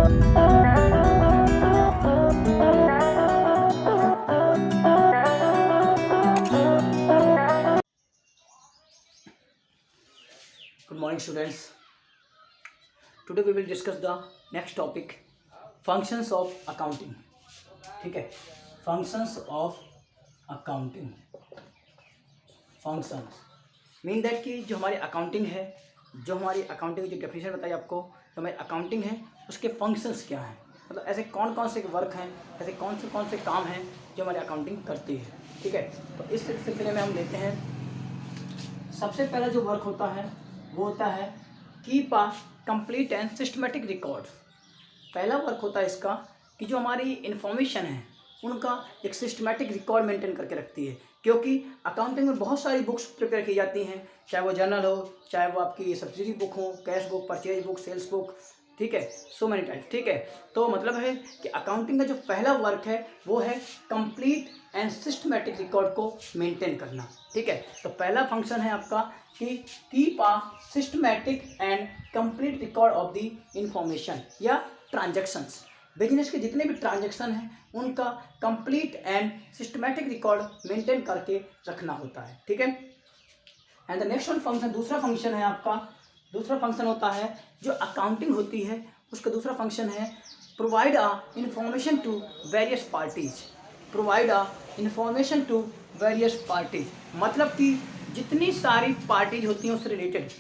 Good morning students. Today we will discuss the next topic, functions of accounting. ठीक है, functions of accounting. Functions mean that कि जो हमारी accounting है, जो हमारी अकाउंटिंग की जो डेफिनेशन बताई आपको, जो हमारी अकाउंटिंग है उसके फंक्शंस क्या हैं, मतलब ऐसे कौन कौन से वर्क हैं, ऐसे कौन से काम हैं जो हमारी अकाउंटिंग करती है. ठीक है, तो इस सिलसिले में हम लेते हैं. सबसे पहला जो वर्क होता है वो होता है keep a complete and systematic record. पहला वर्क होता है इसका कि जो हमारी इन्फॉर्मेशन है उनका एक सिस्टमेटिक रिकॉर्ड मेंटेन करके रखती है, क्योंकि अकाउंटिंग में बहुत सारी बुक्स प्रिपेयर की जाती हैं, चाहे वो जर्नल हो, चाहे वो आपकी सब्सिडी बुक हो, cash book, purchase book, sales book. ठीक है, सो मैनी टाइप. ठीक है, तो मतलब है कि अकाउंटिंग का जो पहला वर्क है वो है कंप्लीट एंड सिस्टमेटिक रिकॉर्ड को मेंटेन करना. ठीक है, तो पहला फंक्शन है आपका कि keep a systematic and complete record of the information या ट्रांजैक्शंस. बिजनेस के जितने भी ट्रांजैक्शन हैं उनका complete and systematic record maintain करके रखना होता है. ठीक है, and the next one function, दूसरा फंक्शन है आपका, दूसरा फंक्शन होता है जो अकाउंटिंग होती है उसका दूसरा फंक्शन है provide a information to various parties. Provide a information to various parties मतलब कि जितनी सारी पार्टीज होती हैं उससे रिलेटेड,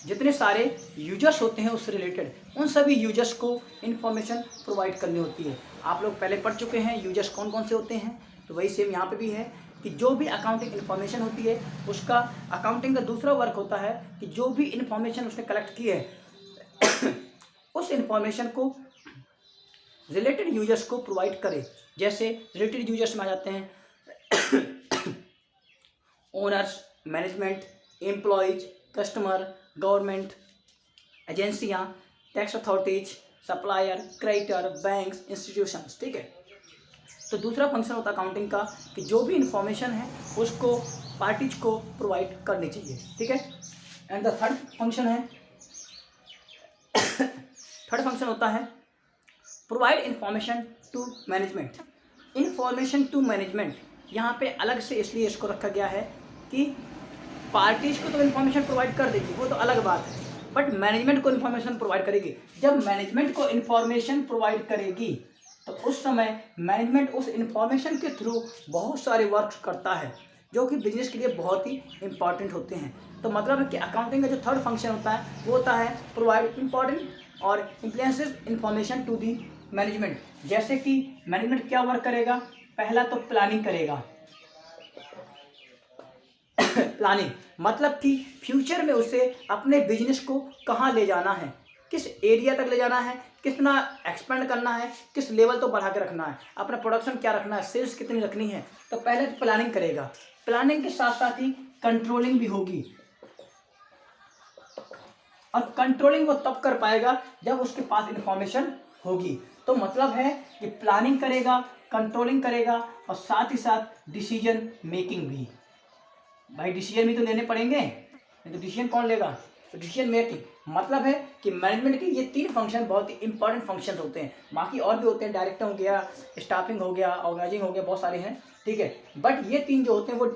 जितने सारे यूजर्स होते हैं उससे रिलेटेड, उन सभी यूजर्स को इन्फॉर्मेशन प्रोवाइड करनी होती है. आप लोग पहले पढ़ चुके हैं यूजर्स कौन कौन से होते हैं, तो वही सेम यहाँ पे भी है कि जो भी अकाउंटिंग इन्फॉर्मेशन होती है उसका अकाउंटिंग का दूसरा वर्क होता है कि जो भी इन्फॉर्मेशन उसने कलेक्ट की है उस इन्फॉर्मेशन को रिलेटेड यूजर्स को प्रोवाइड करे. जैसे रिलेटेड यूजर्स में आ जाते हैं owners, management, employees, customer, government, एजेंसियाँ, tax authorities, supplier, creditor, banks, institutions. ठीक है, तो दूसरा फंक्शन होता है अकाउंटिंग का कि जो भी इंफॉर्मेशन है उसको पार्टीज को प्रोवाइड करनी चाहिए. ठीक है, एंड द थर्ड फंक्शन है थर्ड फंक्शन होता है provide information to management. Information to management यहाँ पे अलग से इसलिए इसको रखा गया है कि पार्टीज को तो इन्फॉर्मेशन प्रोवाइड कर देगी, वो तो अलग बात है, बट मैनेजमेंट को इन्फॉर्मेशन प्रोवाइड करेगी. जब मैनेजमेंट को इन्फॉर्मेशन प्रोवाइड करेगी तो उस समय मैनेजमेंट उस इन्फॉर्मेशन के थ्रू बहुत सारे वर्क करता है जो कि बिजनेस के लिए बहुत ही इंपॉर्टेंट होते हैं. तो मतलब है कि अकाउंटिंग का जो थर्ड फंक्शन होता है वो होता है प्रोवाइड इंपॉर्टेंट और influences information to the management. जैसे कि मैनेजमेंट क्या वर्क करेगा, पहला तो प्लानिंग करेगा. प्लानिंग मतलब कि फ्यूचर में उसे अपने बिजनेस को कहाँ ले जाना है, किस एरिया तक ले जाना है, कितना एक्सपेंड करना है, किस लेवल तो बढ़ा के रखना है, अपना प्रोडक्शन क्या रखना है, सेल्स कितनी रखनी है. तो पहले तो प्लानिंग करेगा. प्लानिंग के साथ साथ ही कंट्रोलिंग भी होगी, और कंट्रोलिंग वो तब कर पाएगा जब उसके पास इंफॉर्मेशन होगी. तो मतलब है कि प्लानिंग करेगा, कंट्रोलिंग करेगा और साथ ही साथ डिसीजन मेकिंग भी. भाई डिसीजन भी तो लेने पड़ेंगे, नहीं तो डिसीजन कौन लेगा. तो डिसीजन मेकिंग मतलब है कि मैनेजमेंट के ये तीन फंक्शन बहुत ही इंपॉर्टेंट फंक्शन होते हैं. बाकी और भी होते हैं, डायरेक्टर हो गया, स्टाफिंग हो गया, ऑर्गेनाइजिंग हो गया, बहुत सारे हैं. ठीक है, बट ये तीन जो होते हैं वो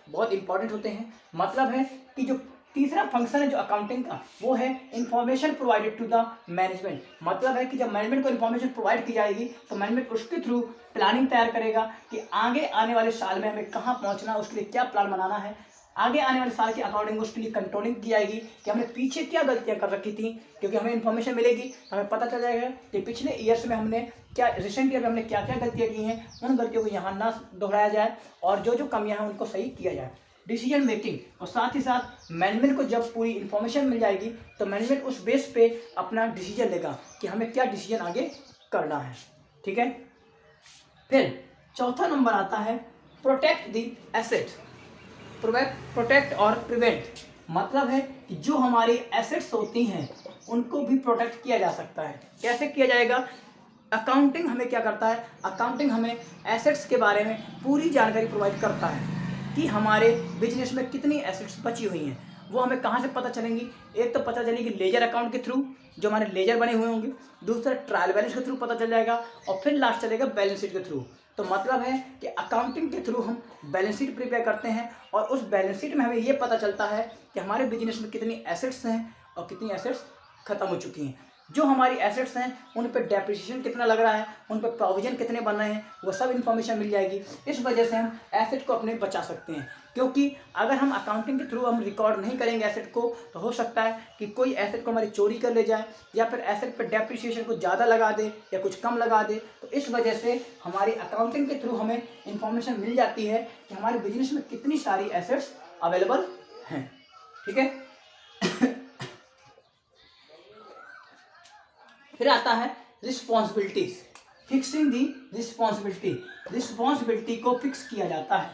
बहुत इंपॉर्टेंट होते हैं. मतलब है कि जो तीसरा फंक्शन है जो अकाउंटिंग का वो है information provided to the management. मतलब है कि जब मैनेजमेंट को इन्फॉर्मेशन प्रोवाइड की जाएगी तो मैनेजमेंट उसके थ्रू प्लानिंग तैयार करेगा कि आगे आने वाले साल में हमें कहाँ पहुँचना है, उसके लिए क्या प्लान बनाना है. आगे आने वाले साल के अकॉर्डिंग उसके लिए कंट्रोलिंग की जाएगी कि हमने पीछे क्या गलतियां कर रखी थी, क्योंकि हमें इन्फॉर्मेशन मिलेगी, हमें पता चल जाएगा कि पिछले ईयर्स में हमने क्या, रिसेंट ईयर में हमने क्या क्या गलतियां की हैं, उन गलतियों को यहाँ ना दोहराया जाए और जो जो कमियां हैं उनको सही किया जाए. डिसीजन मेकिंग, और साथ ही साथ मैनेजमेंट को जब पूरी इन्फॉर्मेशन मिल जाएगी तो मैनेजमेंट उस बेस पे अपना डिसीजन लेगा कि हमें क्या डिसीजन आगे करना है. ठीक है, फिर चौथा नंबर आता है प्रोटेक्ट द एसेट. प्रोटेक्ट और प्रिवेंट मतलब है कि जो हमारी एसेट्स होती हैं उनको भी प्रोटेक्ट किया जा सकता है. कैसे किया जाएगा, अकाउंटिंग हमें क्या करता है, अकाउंटिंग हमें एसेट्स के बारे में पूरी जानकारी प्रोवाइड करता है कि हमारे बिजनेस में कितनी एसेट्स बची हुई हैं वो हमें कहाँ से पता चलेंगी? एक तो पता चलेगी लेजर अकाउंट के थ्रू, जो हमारे लेजर बने हुए होंगे, दूसरा ट्रायल बैलेंस के थ्रू पता चल जाएगा, और फिर लास्ट चलेगा बैलेंस शीट के थ्रू। तो मतलब है कि अकाउंटिंग के थ्रू हम बैलेंस शीट प्रिपेयर करते हैं, और उस बैलेंस शीट में हमें ये पता चलता है कि हमारे बिजनेस में कितनी एसेट्स हैं और कितनी एसेट्स खत्म हो चुकी हैं। जो हमारी एसेट्स हैं उन पर डेप्रिसिएशन कितना लग रहा है, उन पर प्रोविजन कितने बन रहे हैं, वो सब इन्फॉर्मेशन मिल जाएगी। इस वजह से हम एसेट को अपने बचा सकते हैं, क्योंकि अगर हम अकाउंटिंग के थ्रू हम रिकॉर्ड नहीं करेंगे एसेट को, तो हो सकता है कि कोई एसेट को हमारी चोरी कर ले जाए, या फिर एसेट पर डेप्रिसिएशन को ज़्यादा लगा दे या कुछ कम लगा दे। तो इस वजह से हमारी अकाउंटिंग के थ्रू हमें इन्फॉर्मेशन मिल जाती है कि हमारे बिजनेस में कितनी सारी एसेट्स अवेलेबल हैं। ठीक है। फिर आता है रिस्पॉन्सिबिलिटीज, फिक्सिंग दी रिस्पॉन्सिबिलिटी। रिस्पॉन्सिबिलिटी को फिक्स किया जाता है।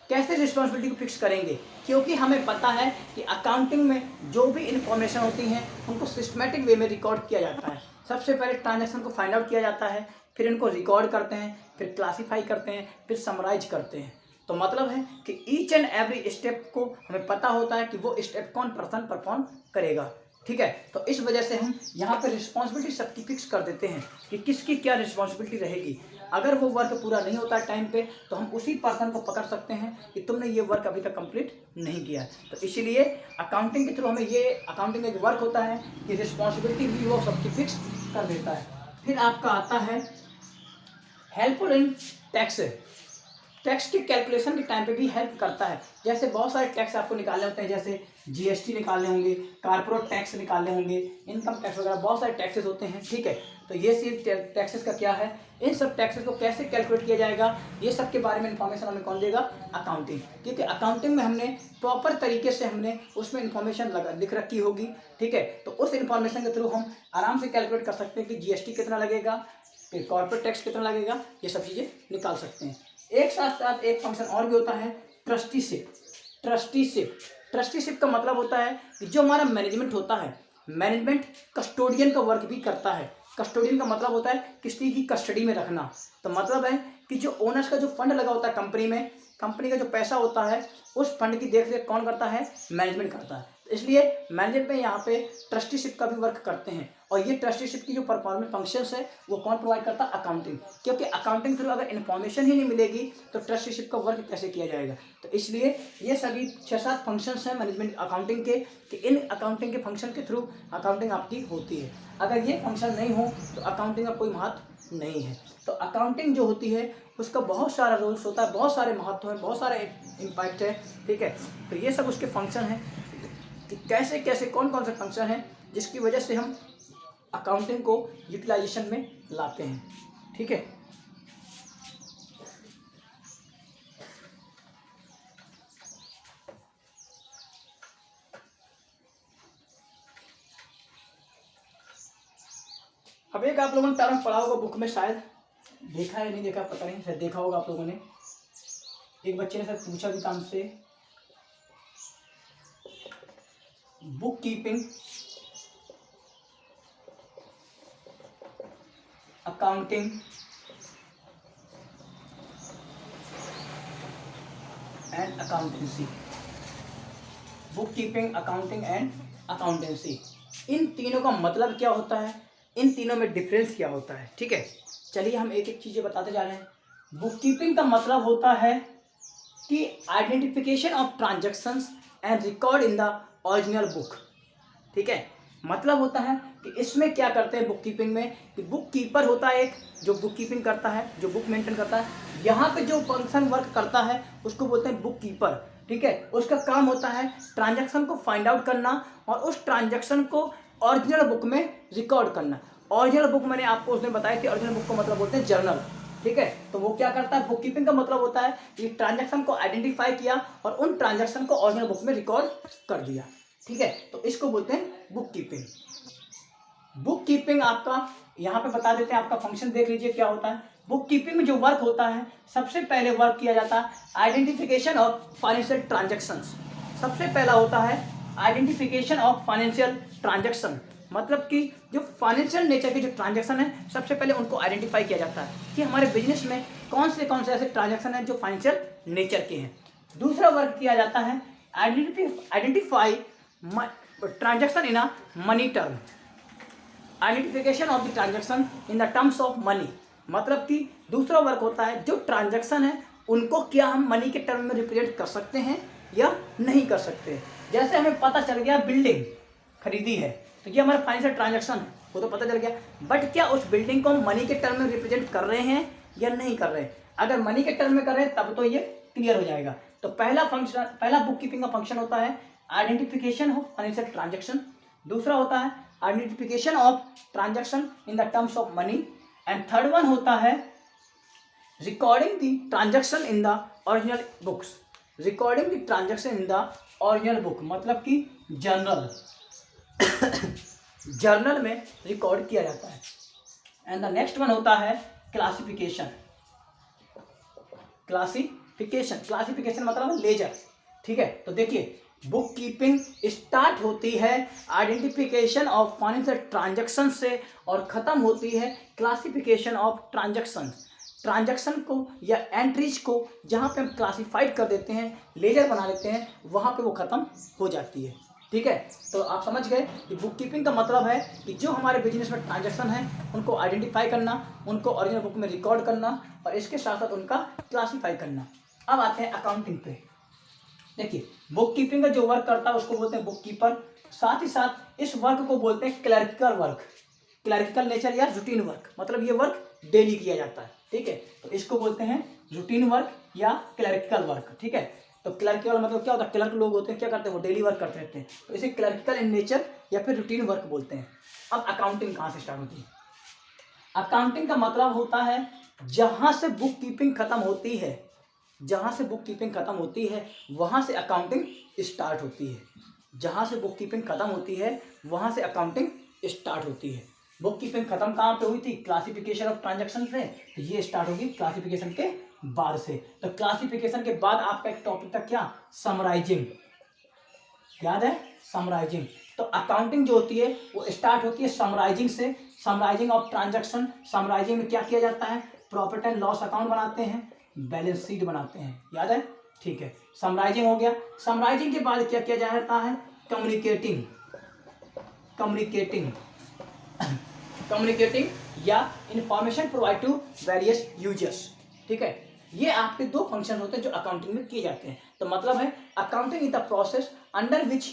कैसे रिस्पॉन्सिबिलिटी को फिक्स करेंगे? क्योंकि हमें पता है कि अकाउंटिंग में जो भी इंफॉर्मेशन होती हैं उनको सिस्टमेटिक वे में रिकॉर्ड किया जाता है। सबसे पहले ट्रांजैक्शन को फाइंड आउट किया जाता है, फिर इनको रिकॉर्ड करते हैं, फिर क्लासीफाई करते हैं, फिर समराइज करते हैं। तो मतलब है कि ईच एंड एवरी स्टेप को हमें पता होता है कि वो स्टेप कौन पर्सन परफॉर्म करेगा। ठीक है। तो इस वजह से हम यहाँ पे रिस्पॉन्सिबिलिटी सबकी फिक्स कर देते हैं कि किसकी क्या रिस्पॉन्सिबिलिटी रहेगी। अगर वो वर्क पूरा नहीं होता टाइम पे, तो हम उसी पर्सन को पकड़ सकते हैं कि तुमने ये वर्क अभी तक कंप्लीट नहीं किया। तो इसीलिए अकाउंटिंग के थ्रू हमें ये अकाउंटिंग एक वर्क होता है कि रिस्पॉन्सिबिलिटी भी वो सबकी फिक्स कर देता है। फिर आपका आता है हेल्पफुल इन टैक्स। टैक्स के कैलकुलेशन के टाइम पे भी हेल्प करता है। जैसे बहुत सारे टैक्स आपको निकालने होते हैं, जैसे जीएसटी निकालने होंगे, कारपोरेट टैक्स निकालने होंगे, इनकम टैक्स वगैरह बहुत सारे टैक्सेस होते हैं। ठीक है। तो ये सिर्फ टैक्सेस का क्या है, इन सब टैक्सेस को कैसे कैलकुलेट किया जाएगा, ये सब के बारे में इंफॉर्मेशन हमें कौन देगा? अकाउंटिंग। क्योंकि अकाउंटिंग में हमने प्रॉपर तरीके से हमने उसमें इंफॉर्मेशन लिख रखी होगी। ठीक है। तो उस इंफॉर्मेशन के थ्रू हम आराम से कैलकुलेट कर सकते हैं कि जीएसटी कितना लगेगा, फिर कॉर्पोरेट टैक्स कितना लगेगा, ये सब चीज़ें निकाल सकते हैं। एक साथ साथ एक फंक्शन और भी होता है, ट्रस्टीशिप। ट्रस्टीशिप ट्रस्टीशिप का मतलब होता है कि जो हमारा मैनेजमेंट होता है, मैनेजमेंट कस्टोडियन का वर्क भी करता है। कस्टोडियन का मतलब होता है किसी की कस्टडी में रखना। तो मतलब है कि जो ओनर्स का जो फंड लगा होता है कंपनी में, कंपनी का जो पैसा होता है, उस फंड की देख रेख कौन करता है? मैनेजमेंट करता है। इसलिए मैनेजमेंट में यहाँ पे ट्रस्टीशिप का भी वर्क करते हैं, और ये ट्रस्टीशिप की जो परफॉर्मेंस फंक्शंस है वो कौन प्रोवाइड करता है? अकाउंटिंग। क्योंकि अकाउंटिंग थ्रू अगर इन्फॉर्मेशन ही नहीं मिलेगी तो ट्रस्टीशिप का वर्क कैसे किया जाएगा? तो इसलिए ये सभी 6-7 फंक्शंस हैं मैनेजमेंट अकाउंटिंग के, कि इन अकाउंटिंग के फंक्शन के थ्रू अकाउंटिंग आपकी होती है। अगर ये फंक्शन नहीं हो तो अकाउंटिंग का कोई महत्व नहीं है। तो अकाउंटिंग जो होती है उसका बहुत सारा रोल्स होता है, बहुत सारे महत्व हैं, बहुत सारे इम्पैक्ट है। ठीक है। तो ये सब उसके फंक्शन हैं कि कैसे कैसे कौन कौन से फंक्शन हैं जिसकी वजह से हम अकाउंटिंग को यूटिलाइजेशन में लाते हैं। ठीक है। अब एक आप लोगों ने टर्म पढ़ा होगा बुक में, शायद देखा है नहीं देखा पता नहीं, शायद देखा होगा आप लोगों ने। एक बच्चे ने शायद पूछा भी था हमसे, book keeping, accounting and accountancy. Book keeping, accounting and accountancy, इन तीनों का मतलब क्या होता है, इन तीनों में डिफरेंस क्या होता है? ठीक है। चलिए हम एक एक चीज़ें बताते जा रहे हैं। बुक कीपिंग का मतलब होता है कि identification of transactions and record in the original book. ठीक है। मतलब होता है कि इसमें क्या करते हैं बुक कीपिंग में, कि बुक कीपर होता है एक, जो बुक कीपिंग करता है, जो बुक मेंटेन करता है। यहाँ पे जो फंक्शन वर्क करता है उसको बोलते हैं बुक कीपर। ठीक है। उसका काम होता है ट्रांजैक्शन को फाइंड आउट करना और उस ट्रांजैक्शन को ओरिजिनल बुक में रिकॉर्ड करना। ओरिजिनल बुक मैंने आपको उसने बताया कि ओरिजिनल बुक को मतलब बोलते हैं जर्नल। ठीक है। तो वो क्या करता है, बुक कीपिंग का मतलब होता है कि ट्रांजैक्शन को आइडेंटिफाई किया और उन ट्रांजैक्शन को ओरिजिनल बुक में रिकॉर्ड कर दिया। ठीक है। तो इसको बोलते हैं बुक कीपिंग। बुक कीपिंग आपका यहाँ पे बता देते हैं, आपका फंक्शन देख लीजिए क्या होता है। बुक कीपिंग में जो वर्क होता है, सबसे पहले वर्क किया जाता है आइडेंटिफिकेशन ऑफ फाइनेंशियल ट्रांजैक्शंस। सबसे पहला होता है आइडेंटिफिकेशन ऑफ फाइनेंशियल ट्रांजैक्शन, मतलब कि जो फाइनेंशियल नेचर के जो ट्रांजैक्शन है सबसे पहले उनको आइडेंटिफाई किया जाता है कि हमारे बिजनेस में कौन से ऐसे ट्रांजैक्शन हैं जो फाइनेंशियल नेचर के हैं। दूसरा वर्क किया जाता है identify transaction in a money term, identification of the transaction in the terms of money, मतलब कि दूसरा वर्क होता है जो ट्रांजेक्शन है उनको क्या हम मनी के टर्म में रिप्रेजेंट कर सकते हैं या नहीं कर सकते। जैसे हमें पता चल गया बिल्डिंग खरीदी है तो ये हमारा फाइनेंशियल ट्रांजेक्शन है, वो तो पता चल गया, बट क्या उस बिल्डिंग को हम मनी के टर्म में रिप्रेजेंट कर रहे हैं या नहीं कर रहे हैं। अगर मनी के टर्म में कर रहे हैं तब तो ये क्लियर हो जाएगा। तो पहला बुक कीपिंग का फंक्शन होता है आइडेंटिफिकेशन ऑफ फाइनेंशियल ट्रांजेक्शन, दूसरा होता है identification of transaction in the terms of money, and third one होता है recording the transaction in the original books, recording the transaction in the original book, मतलब कि जर्नल में रिकॉर्ड किया जाता है। एंड द नेक्स्ट वन होता है क्लासिफिकेशन, क्लासिफिकेशन मतलब लेजर, ठीक है। तो देखिए बुक कीपिंग स्टार्ट होती है आइडेंटिफिकेशन ऑफ फाइनेंशियल ट्रांजैक्शन से और ख़त्म होती है क्लासिफिकेशन ऑफ ट्रांजैक्शन को या एंट्रीज को जहाँ पे हम क्लासिफाइड कर देते हैं, लेजर बना लेते हैं, वहाँ पे वो ख़त्म हो जाती है, ठीक है। तो आप समझ गए कि बुक कीपिंग का मतलब है कि जो हमारे बिजनेस में ट्रांजैक्शन है उनको आइडेंटिफाई करना, उनको ओरिजिनल बुक में रिकॉर्ड करना और इसके साथ साथ उनका क्लासीफाई करना। अब आते हैं अकाउंटिंग पे। देखिए बुक कीपिंग का जो वर्क करता है उसको बोलते हैं बुक कीपर, साथ ही साथ इस वर्क को बोलते हैं क्लर्किकल वर्क, क्लर्किकल नेचर या रूटीन वर्क, मतलब ये वर्क डेली किया जाता है, ठीक है। तो इसको बोलते हैं रूटीन वर्क या क्लर्किकल वर्क, ठीक है। तो क्लर्किकल मतलब क्या होता है, क्लर्क लोग होते हैं, क्या करते हैं, वो डेली वर्क करते रहते हैं, तो इसे क्लर्किकल इन नेचर या फिर रूटीन वर्क बोलते हैं। अब अकाउंटिंग कहाँ से स्टार्ट होती है? अकाउंटिंग का मतलब होता है जहाँ से बुक कीपिंग खत्म होती है, जहाँ से बुक कीपिंग खत्म होती है वहाँ से अकाउंटिंग स्टार्ट होती है, जहाँ से बुक कीपिंग खत्म होती है वहाँ से अकाउंटिंग स्टार्ट होती है। बुक कीपिंग खत्म कहाँ पे हुई थी? क्लासिफिकेशन ऑफ ट्रांजैक्शन से, तो ये स्टार्ट होगी क्लासिफिकेशन के बाद से। तो क्लासिफिकेशन के बाद आपका एक टॉपिक था क्या? समराइजिंग, याद है? समराइजिंग। तो अकाउंटिंग जो होती है वो स्टार्ट होती है समराइजिंग से, समराइजिंग ऑफ ट्रांजैक्शन। समराइजिंग में क्या किया जाता है? प्रॉफिट एंड लॉस अकाउंट बनाते हैं, बैलेंस शीट बनाते हैं, याद है? ठीक है, समराइजिंग हो गया। समराइजिंग के बाद क्या किया जाता है? कम्युनिकेटिंग, कम्युनिकेटिंग या information provide to various users, ठीक है। ये आपके दो फंक्शन होते हैं जो अकाउंटिंग में किए जाते हैं। तो मतलब है accounting is the process under which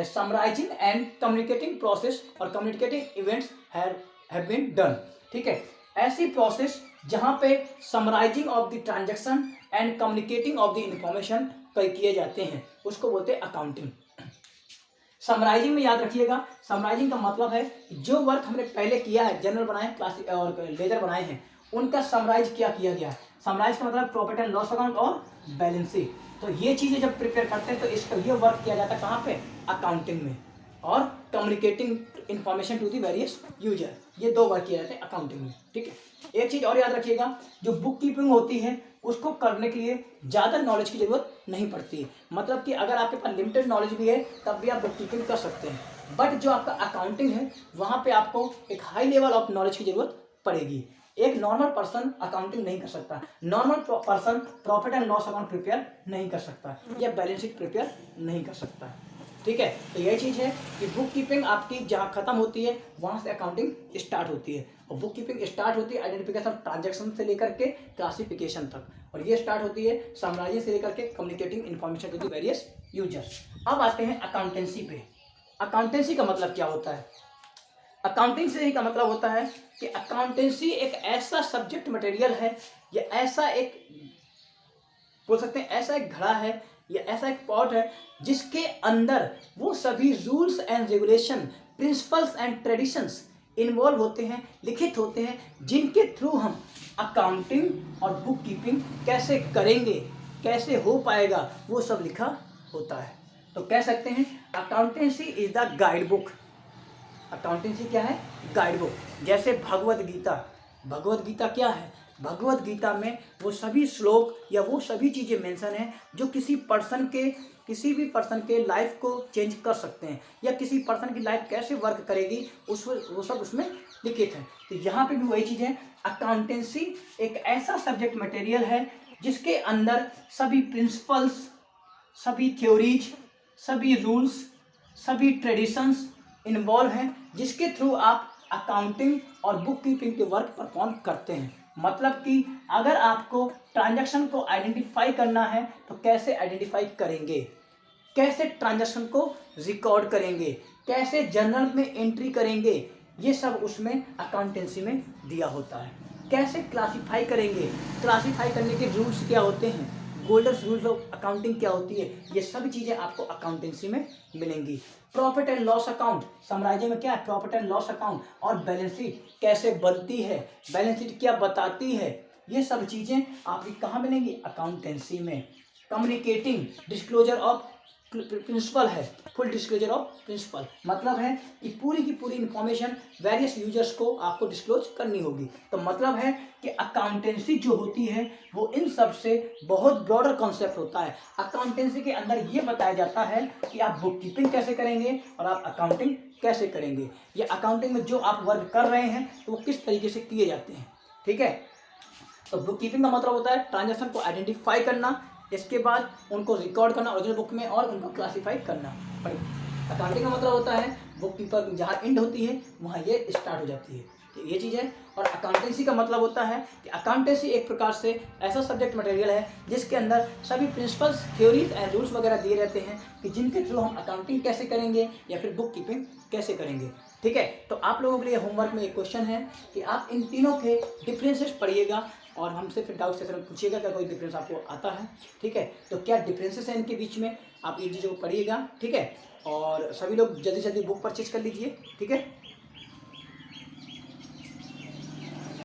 summarising and communicating process और communicating events have been done, ठीक है। ऐसी प्रोसेस जहाँ पे summarising of the transaction and communicating of the information किए जाते हैं उसको बोलते हैं अकाउंटिंग। समराइजिंग में याद रखिएगा, समराइजिंग का मतलब है जो वर्क हमने पहले किया है, जनरल बनाए, क्लास और लेजर बनाए हैं, उनका समराइज क्या किया गया है। समराइज का मतलब प्रॉफिट एंड लॉस अकाउंट और बैलेंस शीट। तो ये चीज़ें जब प्रिपेयर करते हैं तो इसका ये वर्क किया जाता है कहाँ पे? अकाउंटिंग में। और communicating information to the various user, ये दो वर्क किए जाते हैं अकाउंटिंग में, ठीक है। एक चीज़ और याद रखिएगा, जो बुक कीपिंग होती है उसको करने के लिए ज़्यादा नॉलेज की ज़रूरत नहीं पड़ती है। मतलब कि अगर आपके पास लिमिटेड नॉलेज भी है तब भी आप बुक कीपिंग कर सकते हैं, बट जो आपका अकाउंटिंग है वहाँ पे आपको एक हाई लेवल ऑफ नॉलेज की ज़रूरत पड़ेगी। एक नॉर्मल पर्सन अकाउंटिंग नहीं कर सकता, normal person profit and loss account prepare नहीं कर सकता या बैलेंस शीट प्रिपेयर नहीं कर सकता, ठीक है। तो यही चीज़ है कि बुक कीपिंग आपकी जहाँ खत्म होती है वहाँ से अकाउंटिंग स्टार्ट होती है। और बुक कीपिंग स्टार्ट होती है आइडेंटिफिकेशन ऑफ ट्रांजैक्शन से लेकर के क्लासिफिकेशन तक, और ये स्टार्ट होती है समराइजिंग से लेकर के communicating information to the various users. अब आते हैं अकाउंटेंसी पे। अकाउंटेंसी का मतलब क्या होता है? अकाउंटेंसी का मतलब होता है कि अकाउंटेंसी एक ऐसा सब्जेक्ट मटेरियल है या ऐसा एक बोल सकते हैं ऐसा एक घड़ा है या ऐसा एक पॉट है जिसके अंदर वो सभी rules and regulation, principles and traditions involve होते हैं, लिखित होते हैं, जिनके थ्रू हम अकाउंटिंग और बुक कीपिंग कैसे करेंगे, कैसे हो पाएगा, वो सब लिखा होता है। तो कह सकते हैं accountancy is the guide book. Accountancy क्या है? Guide book. जैसे भगवद गीता, भगवद गीता क्या है? भगवद गीता में वो सभी श्लोक या वो सभी चीज़ें मेंशन हैं जो किसी भी पर्सन के लाइफ को चेंज कर सकते हैं या किसी पर्सन की लाइफ कैसे वर्क करेगी वो सब उसमें लिखित है। तो यहाँ पे भी वही चीज़ है, अकाउंटेंसी एक ऐसा सब्जेक्ट मटेरियल, मटेरियल है जिसके अंदर सभी प्रिंसिपल्स, सभी थ्योरीज, सभी रूल्स, सभी ट्रेडिशंस इन्वॉल्व हैं जिसके थ्रू आप अकाउंटिंग और बुक कीपिंग के वर्क परफॉर्म करते हैं। मतलब कि अगर आपको ट्रांजैक्शन को आइडेंटिफाई करना है तो कैसे आइडेंटिफाई करेंगे, कैसे ट्रांजैक्शन को रिकॉर्ड करेंगे, कैसे जर्नल में एंट्री करेंगे, ये सब उसमें अकाउंटेंसी में दिया होता है। कैसे क्लासिफाई करेंगे, क्लासिफाई करने के रूल्स क्या होते हैं, गोल्डन रूल्स ऑफ अकाउंटिंग क्या होती है, ये सब चीज़ें आपको अकाउंटेंसी में मिलेंगी। Profit and loss account, summarize में क्या है, प्रॉफिट एंड लॉस अकाउंट, और बैलेंस शीट कैसे बनती है, बैलेंस शीट क्या बताती है, ये सब चीज़ें आपकी कहाँ मिलेंगी, अकाउंटेंसी में। कम्युनिकेटिंग डिस्क्लोजर ऑफ प्रिंसिपल है, फुल डिस्क्लोजर ऑफ प्रिंसिपल, मतलब है कि पूरी की पूरी इंफॉर्मेशन वेरियस यूजर्स को आपको डिस्क्लोज करनी होगी। तो मतलब है कि अकाउंटेंसी जो होती है वो इन सब से बहुत ब्रॉडर कॉन्सेप्ट होता है। अकाउंटेंसी के अंदर ये बताया जाता है कि आप बुक कीपिंग कैसे करेंगे और आप अकाउंटिंग कैसे करेंगे, ये अकाउंटिंग में जो आप वर्क कर रहे हैं तो वो किस तरीके से किए जाते हैं। ठीक है, तो बुक कीपिंग का मतलब होता है ट्रांजैक्शन को आइडेंटिफाई करना, इसके बाद उनको रिकॉर्ड करना ओरिजिनल बुक में और उनको क्लासीफाई करना। अकाउंटिंग का मतलब होता है बुक कीपर जहाँ एंड होती है वहाँ ये स्टार्ट हो जाती है, तो ये चीज़ है। और अकाउंटेंसी का मतलब होता है कि अकाउंटेंसी एक प्रकार से ऐसा सब्जेक्ट मटेरियल है जिसके अंदर सभी प्रिंसिपल्स, थ्योरीज एंड रूल्स वगैरह दिए रहते हैं कि जिनके थ्रू हम अकाउंटिंग कैसे करेंगे या फिर बुक कीपिंग कैसे करेंगे। ठीक है, तो आप लोगों के लिए होमवर्क में एक क्वेश्चन है कि आप इन तीनों के डिफरेंसेस पढ़िएगा और हमसे फिर डाउट सेशन में पूछिएगा क्या कोई डिफरेंस आपको आता है। ठीक है, तो क्या डिफरेंसेस हैं इनके बीच में, आप इन चीज़ों को पढ़िएगा। ठीक है, और सभी लोग जल्दी जल्दी बुक परचेज कर लीजिए। ठीक है।